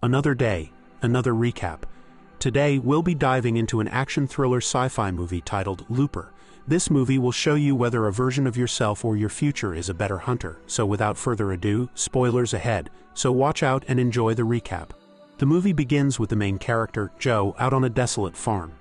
Another day, another recap. Today, we'll be diving into an action thriller sci-fi movie titled Looper. This movie will show you whether a version of yourself or your future is a better hunter. So without further ado, spoilers ahead, so watch out and enjoy the recap. The movie begins with the main character, Joe, out on a desolate farm.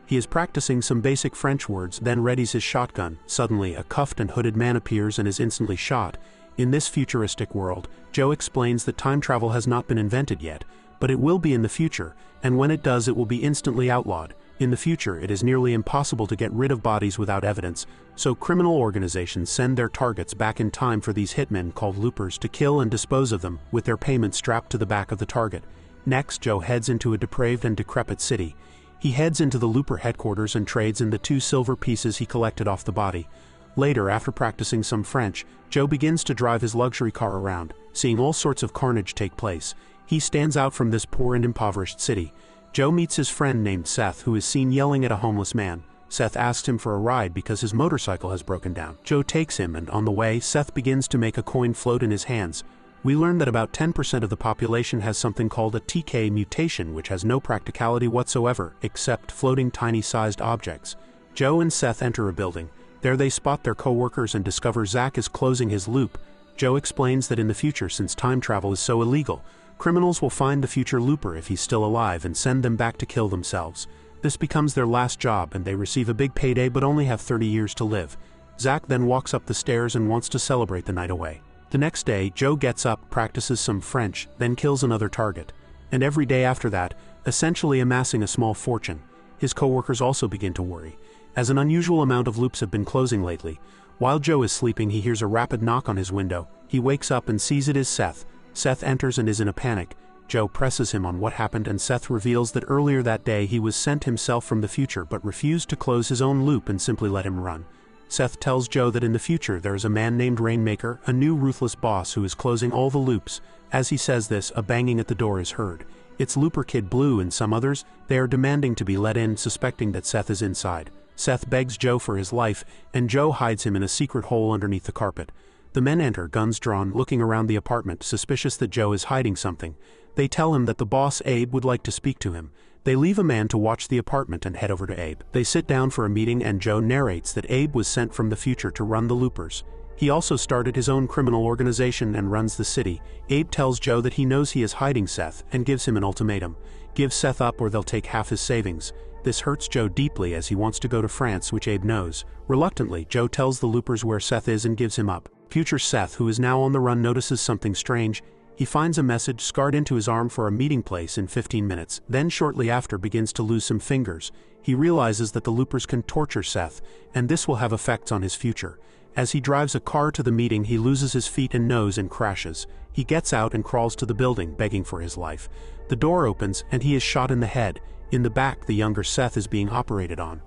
He is practicing some basic French words, then readies his shotgun. Suddenly, a cuffed and hooded man appears and is instantly shot. In this futuristic world, Joe explains that time travel has not been invented yet, but it will be in the future, and when it does it will be instantly outlawed. In the future, it is nearly impossible to get rid of bodies without evidence, so criminal organizations send their targets back in time for these hitmen called loopers to kill and dispose of them, with their payment strapped to the back of the target. Next, Joe heads into a depraved and decrepit city. He heads into the looper headquarters and trades in the 2 silver pieces he collected off the body. Later, after practicing some French, Joe begins to drive his luxury car around, seeing all sorts of carnage take place. He stands out from this poor and impoverished city. Joe meets his friend named Seth, who is seen yelling at a homeless man. Seth asks him for a ride because his motorcycle has broken down. Joe takes him, and on the way, Seth begins to make a coin float in his hands. We learn that about 10% of the population has something called a TK mutation, which has no practicality whatsoever, except floating tiny-sized objects. Joe and Seth enter a building. There they spot their co-workers and discover Zach is closing his loop. Joe explains that in the future, since time travel is so illegal, criminals will find the future looper if he's still alive and send them back to kill themselves. This becomes their last job and they receive a big payday but only have 30 years to live. Zach then walks up the stairs and wants to celebrate the night away. The next day, Joe gets up, practices some French, then kills another target. And every day after that, essentially amassing a small fortune. His co-workers also begin to worry, as an unusual amount of loops have been closing lately. While Joe is sleeping, he hears a rapid knock on his window. He wakes up and sees it is Seth. Seth enters and is in a panic. Joe presses him on what happened and Seth reveals that earlier that day he was sent himself from the future but refused to close his own loop and simply let him run. Seth tells Joe that in the future there is a man named Rainmaker, a new ruthless boss who is closing all the loops. As he says this, a banging at the door is heard. It's Looper Kid Blue and some others. They are demanding to be let in, suspecting that Seth is inside. Seth begs Joe for his life, and Joe hides him in a secret hole underneath the carpet. The men enter, guns drawn, looking around the apartment, suspicious that Joe is hiding something. They tell him that the boss, Abe, would like to speak to him. They leave a man to watch the apartment and head over to Abe. They sit down for a meeting and Joe narrates that Abe was sent from the future to run the loopers. He also started his own criminal organization and runs the city. Abe tells Joe that he knows he is hiding Seth and gives him an ultimatum. Give Seth up or they'll take half his savings. This hurts Joe deeply as he wants to go to France, which Abe knows. Reluctantly, Joe tells the loopers where Seth is and gives him up. Future Seth, who is now on the run, notices something strange. He finds a message scarred into his arm for a meeting place in 15 minutes, then shortly after begins to lose some fingers. He realizes that the loopers can torture Seth, and this will have effects on his future. As he drives a car to the meeting, he loses his feet and nose and crashes. He gets out and crawls to the building, begging for his life. The door opens, and he is shot in the head. In the back, the younger Seth is being operated on.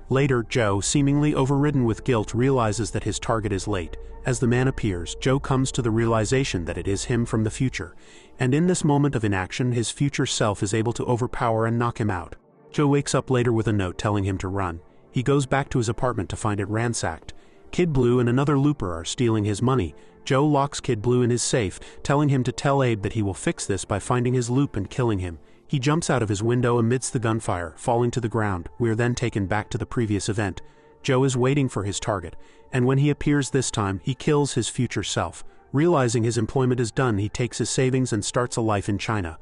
Later, Joe, seemingly overridden with guilt, realizes that his target is late. As the man appears, Joe comes to the realization that it is him from the future. And in this moment of inaction, his future self is able to overpower and knock him out. Joe wakes up later with a note telling him to run. He goes back to his apartment to find it ransacked. Kid Blue and another looper are stealing his money. Joe locks Kid Blue in his safe, telling him to tell Abe that he will fix this by finding his loop and killing him. He jumps out of his window amidst the gunfire, falling to the ground. We are then taken back to the previous event. Joe is waiting for his target, and when he appears this time, he kills his future self. Realizing his employment is done, he takes his savings and starts a life in China.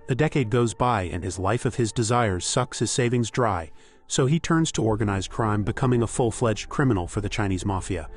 A decade goes by and his life of his desires sucks his savings dry, so he turns to organized crime, becoming a full-fledged criminal for the Chinese mafia.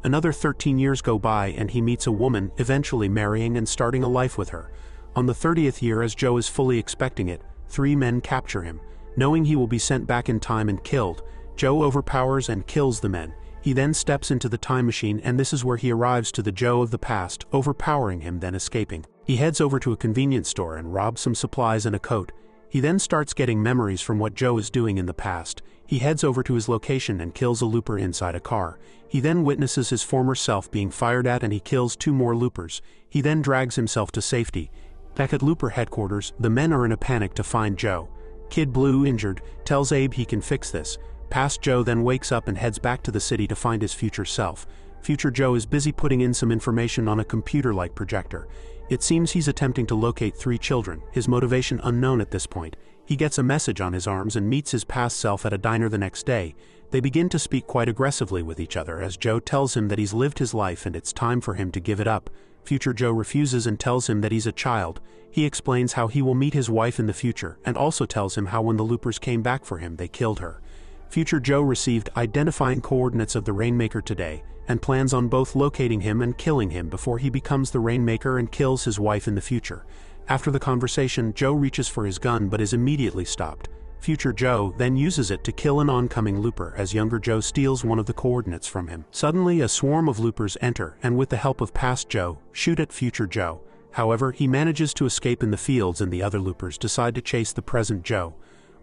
Another 13 years go by and he meets a woman, eventually marrying and starting a life with her. On the 30th year, as Joe is fully expecting it, 3 men capture him. Knowing he will be sent back in time and killed, Joe overpowers and kills the men. He then steps into the time machine, and this is where he arrives to the Joe of the past, overpowering him, then escaping. He heads over to a convenience store and robs some supplies and a coat. He then starts getting memories from what Joe is doing in the past. He heads over to his location and kills a looper inside a car. He then witnesses his former self being fired at and he kills 2 more loopers. He then drags himself to safety. Back at Looper headquarters, the men are in a panic to find Joe. Kid Blue, injured, tells Abe he can fix this. Past Joe then wakes up and heads back to the city to find his future self. Future Joe is busy putting in some information on a computer-like projector. It seems he's attempting to locate 3 children, his motivation unknown at this point. He gets a message on his arms and meets his past self at a diner the next day. They begin to speak quite aggressively with each other as Joe tells him that he's lived his life and it's time for him to give it up. Future Joe refuses and tells him that he's a child. He explains how he will meet his wife in the future and also tells him how when the loopers came back for him they killed her. Future Joe received identifying coordinates of the Rainmaker today and plans on both locating him and killing him before he becomes the Rainmaker and kills his wife in the future. After the conversation, Joe reaches for his gun but is immediately stopped. Future Joe then uses it to kill an oncoming looper as younger Joe steals one of the coordinates from him. Suddenly, a swarm of loopers enter and with the help of past Joe, shoot at Future Joe. However, he manages to escape in the fields and the other loopers decide to chase the present Joe.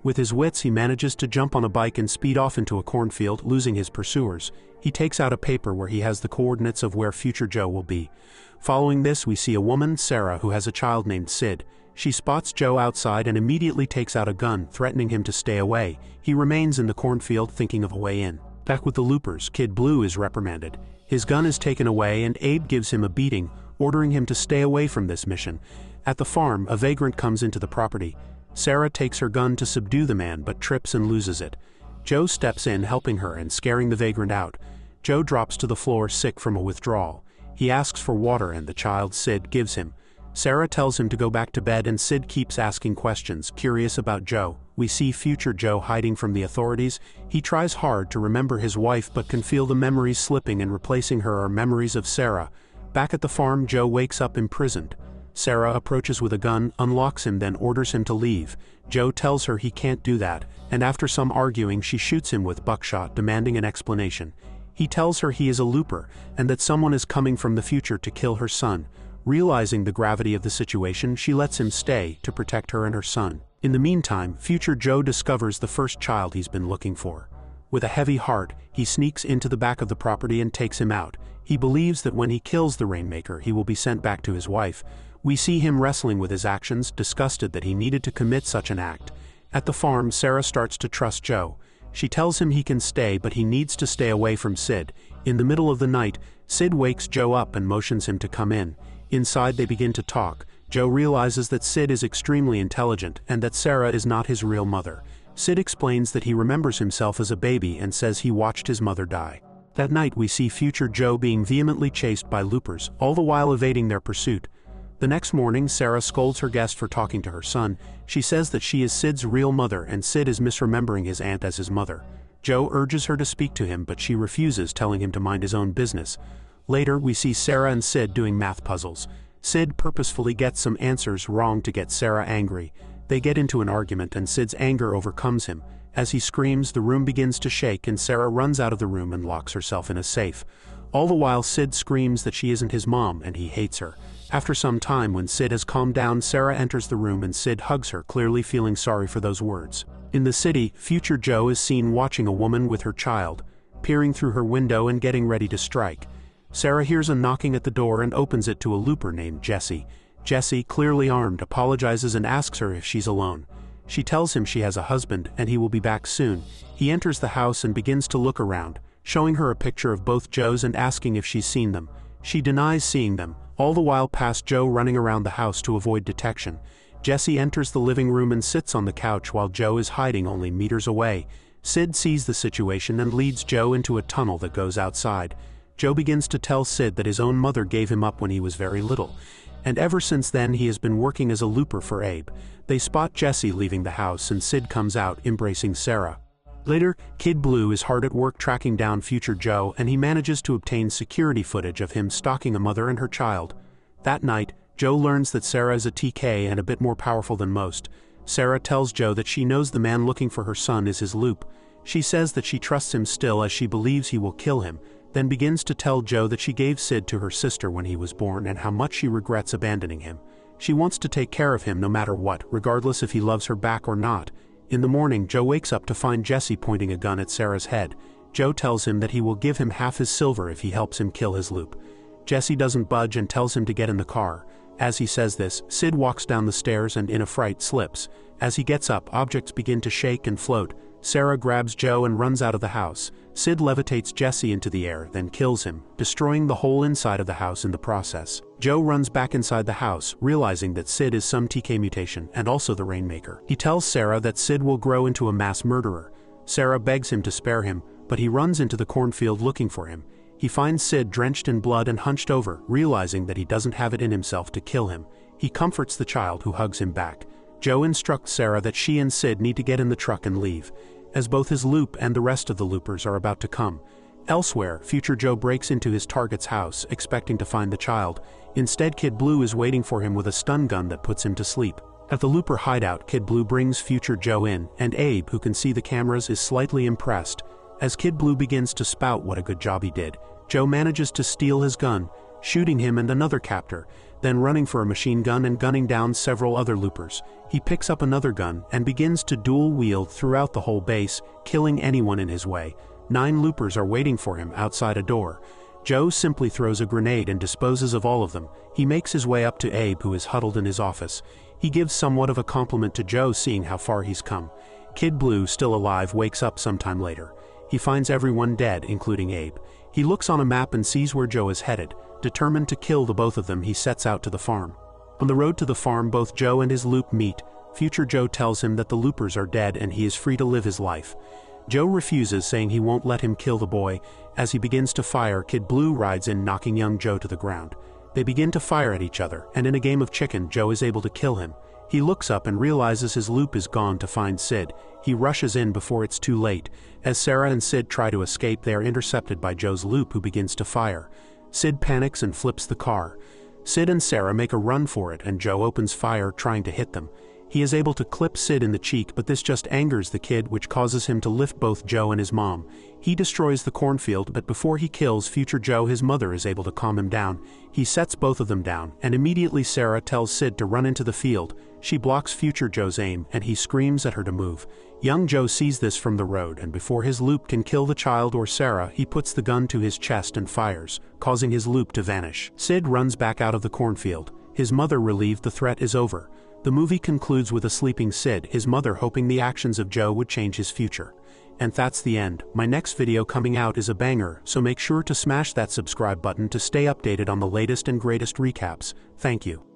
With his wits, he manages to jump on a bike and speed off into a cornfield, losing his pursuers. He takes out a paper where he has the coordinates of where Future Joe will be. Following this, we see a woman, Sarah, who has a child named Sid. She spots Joe outside and immediately takes out a gun, threatening him to stay away. He remains in the cornfield thinking of a way in. Back with the loopers, Kid Blue is reprimanded. His gun is taken away and Abe gives him a beating, ordering him to stay away from this mission. At the farm, a vagrant comes into the property. Sarah takes her gun to subdue the man but trips and loses it. Joe steps in, helping her and scaring the vagrant out. Joe drops to the floor sick from a withdrawal. He asks for water and the child Sid gives him. Sarah tells him to go back to bed and Sid keeps asking questions, curious about Joe. We see Future Joe hiding from the authorities. He tries hard to remember his wife but can feel the memories slipping and replacing her are memories of Sarah. Back at the farm, Joe wakes up imprisoned. Sarah approaches with a gun, unlocks him, then orders him to leave. Joe tells her he can't do that, and after some arguing she shoots him with buckshot, demanding an explanation. He tells her he is a looper, and that someone is coming from the future to kill her son. Realizing the gravity of the situation, she lets him stay to protect her and her son. In the meantime, Future Joe discovers the first child he's been looking for. With a heavy heart, he sneaks into the back of the property and takes him out. He believes that when he kills the Rainmaker, he will be sent back to his wife. We see him wrestling with his actions, disgusted that he needed to commit such an act. At the farm, Sarah starts to trust Joe. She tells him he can stay, but he needs to stay away from Sid. In the middle of the night, Sid wakes Joe up and motions him to come in. Inside, they begin to talk. Joe realizes that Sid is extremely intelligent and that Sarah is not his real mother. Sid explains that he remembers himself as a baby and says he watched his mother die. That night, we see Future Joe being vehemently chased by loopers, all the while evading their pursuit. The next morning, Sarah scolds her guest for talking to her son. She says that she is Sid's real mother and Sid is misremembering his aunt as his mother. Joe urges her to speak to him, but she refuses, telling him to mind his own business. Later, we see Sarah and Sid doing math puzzles. Sid purposefully gets some answers wrong to get Sarah angry. They get into an argument and Sid's anger overcomes him. As he screams, the room begins to shake and Sarah runs out of the room and locks herself in a safe. All the while, Sid screams that she isn't his mom and he hates her. After some time, when Sid has calmed down, Sarah enters the room and Sid hugs her, clearly feeling sorry for those words. In the city, Future Joe is seen watching a woman with her child, peering through her window and getting ready to strike. Sarah hears a knocking at the door and opens it to a looper named Jesse. Jesse, clearly armed, apologizes and asks her if she's alone. She tells him she has a husband and he will be back soon. He enters the house and begins to look around, showing her a picture of both Joes and asking if she's seen them. She denies seeing them, all the while past Joe running around the house to avoid detection. Jesse enters the living room and sits on the couch while Joe is hiding only meters away. Sid sees the situation and leads Joe into a tunnel that goes outside. Joe begins to tell Sid that his own mother gave him up when he was very little, and ever since then he has been working as a looper for Abe. They spot Jesse leaving the house and Sid comes out, embracing Sarah. Later, Kid Blue is hard at work tracking down Future Joe and he manages to obtain security footage of him stalking a mother and her child. That night, Joe learns that Sarah is a TK and a bit more powerful than most. Sarah tells Joe that she knows the man looking for her son is his loop. She says that she trusts him still as she believes he will kill him, then begins to tell Joe that she gave Sid to her sister when he was born and how much she regrets abandoning him. She wants to take care of him no matter what, regardless if he loves her back or not. In the morning, Joe wakes up to find Jesse pointing a gun at Sarah's head. Joe tells him that he will give him half his silver if he helps him kill his loop. Jesse doesn't budge and tells him to get in the car. As he says this, Sid walks down the stairs and in a fright slips. As he gets up, objects begin to shake and float. Sarah grabs Joe and runs out of the house. Sid levitates Jesse into the air, then kills him, destroying the whole inside of the house in the process. Joe runs back inside the house, realizing that Sid is some TK mutation and also the Rainmaker. He tells Sarah that Sid will grow into a mass murderer. Sarah begs him to spare him, but he runs into the cornfield looking for him. He finds Sid drenched in blood and hunched over, realizing that he doesn't have it in himself to kill him. He comforts the child, who hugs him back. Joe instructs Sarah that she and Sid need to get in the truck and leave, as both his loop and the rest of the loopers are about to come. Elsewhere, future Joe breaks into his target's house, expecting to find the child. Instead, Kid Blue is waiting for him with a stun gun that puts him to sleep. At the looper hideout, Kid Blue brings future Joe in, and Abe, who can see the cameras, is slightly impressed. As Kid Blue begins to spout what a good job he did, Joe manages to steal his gun, shooting him and another captor, then running for a machine gun and gunning down several other loopers. He picks up another gun and begins to dual-wield throughout the whole base, killing anyone in his way. 9 loopers are waiting for him outside a door. Joe simply throws a grenade and disposes of all of them. He makes his way up to Abe, who is huddled in his office. He gives somewhat of a compliment to Joe, seeing how far he's come. Kid Blue, still alive, wakes up sometime later. He finds everyone dead, including Abe. He looks on a map and sees where Joe is headed. Determined to kill the both of them, he sets out to the farm. On the road to the farm, both Joe and his loop meet. Future Joe tells him that the loopers are dead and he is free to live his life. Joe refuses, saying he won't let him kill the boy. As he begins to fire, Kid Blue rides in, knocking young Joe to the ground. They begin to fire at each other, and in a game of chicken, Joe is able to kill him. He looks up and realizes his loop is gone to find Sid. He rushes in before it's too late. As Sarah and Sid try to escape, they are intercepted by Joe's loop, who begins to fire. Sid panics and flips the car. Sid and Sarah make a run for it, and Joe opens fire, trying to hit them. He is able to clip Sid in the cheek, but this just angers the kid, which causes him to lift both Joe and his mom. He destroys the cornfield, but before he kills future Joe, his mother is able to calm him down. He sets both of them down, and immediately Sarah tells Sid to run into the field. She blocks future Joe's aim, and he screams at her to move. Young Joe sees this from the road, and before his loop can kill the child or Sarah, he puts the gun to his chest and fires, causing his loop to vanish. Sid runs back out of the cornfield. His mother, relieved the threat is over. The movie concludes with a sleeping Sid, his mother hoping the actions of Joe would change his future. And that's the end. My next video coming out is a banger, so make sure to smash that subscribe button to stay updated on the latest and greatest recaps. Thank you.